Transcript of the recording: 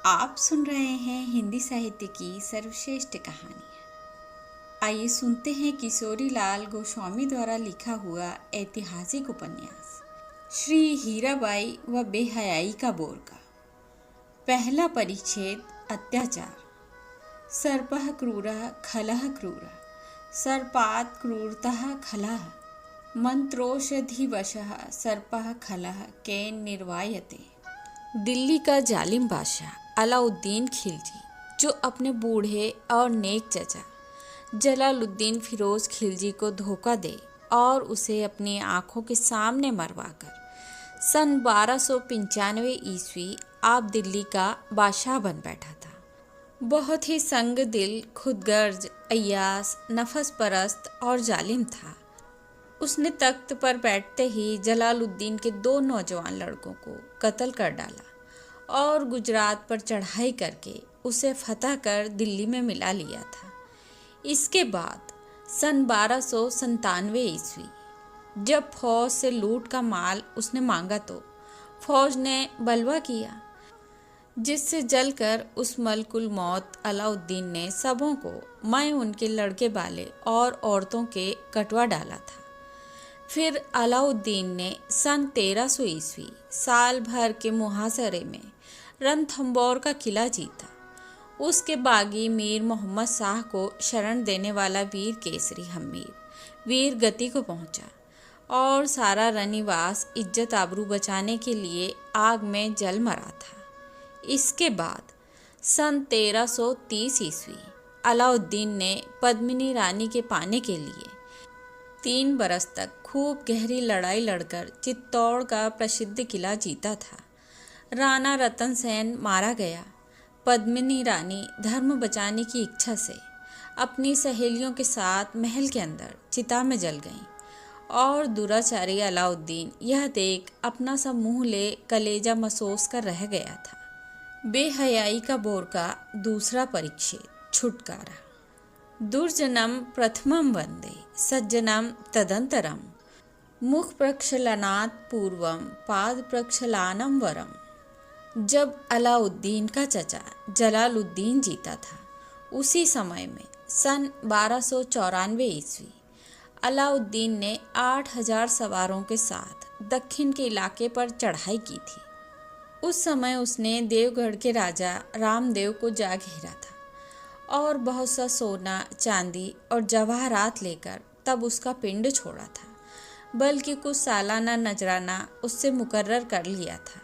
आप सुन रहे हैं हिंदी साहित्य की सर्वश्रेष्ठ कहानियाँ। आइए सुनते हैं किशोरी लाल गोस्वामी द्वारा लिखा हुआ ऐतिहासिक उपन्यास श्री हीराबाई व बेहयाई का बोरका। पहला परिच्छेद। अत्याचार। सर्पः क्रूरः खलः क्रूरः सर्पात् क्रूरतः खलः मंत्रोषधिवशः सर्पः खलः केन निर्वायते। दिल्ली का जालिम बादशाह अलाउद्दीन खिलजी, जो अपने बूढ़े और नेक चचा जलालुद्दीन फिरोज खिलजी को धोखा दे और उसे अपनी आंखों के सामने मरवाकर सन 1295 ईस्वी आप दिल्ली का बादशाह बन बैठा था। बहुत ही संग दिल, खुदगर्ज, अय्यास, नफस परस्त और जालिम था। उसने तख्त पर बैठते ही जलालुद्दीन के 2 नौजवान लड़कों को कत्ल कर डाला और गुजरात पर चढ़ाई करके उसे फतह कर दिल्ली में मिला लिया था। इसके बाद सन 1297 ईस्वी जब फौज से लूट का माल उसने मांगा तो फौज ने बलवा किया, जिससे जलकर उस मलकुल मौत अलाउद्दीन ने सबों को, मैं उनके लड़के बाले और औरतों के कटवा डाला था। फिर अलाउद्दीन ने सन 1300 ईस्वी साल भर के मुहासरे में रणथंबोर का किला जीता। उसके बागी मीर मोहम्मद शाह को शरण देने वाला वीर केसरी हमीर वीर गति को पहुंचा और सारा रनिवास इज्जत आबरू बचाने के लिए आग में जल मरा था। इसके बाद सन 1330 ईस्वी अलाउद्दीन ने पद्मिनी रानी के पाने के लिए 3 बरस तक खूब गहरी लड़ाई लड़कर चित्तौड़ का प्रसिद्ध किला जीता था। राणा रतन सेन मारा गया। पद्मिनी रानी धर्म बचाने की इच्छा से अपनी सहेलियों के साथ महल के अंदर चिता में जल गईं और दुराचारी अलाउद्दीन यह देख अपना सा मुंह ले कलेजा मसोस कर रह गया था। बेहयाई का बोरका। दूसरा परिच्छेद। छुटकारा। दुर्जनम प्रथमं वंदे सज्जनम तदंतरम मुख प्रक्षालनात् पूर्वम पाद प्रक्षालनम वरम। जब अलाउद्दीन का चचा जलालुद्दीन जीता था, उसी समय में सन 1294 ईस्वी अलाउद्दीन ने 8000 सवारों के साथ दक्षिण के इलाके पर चढ़ाई की थी। उस समय उसने देवगढ़ के राजा रामदेव को जा घेरा था और बहुत सा सोना, चांदी और जवाहरात लेकर तब उसका पिंड छोड़ा था, बल्कि कुछ सालाना नजराना उससे मुकर्रर कर लिया था।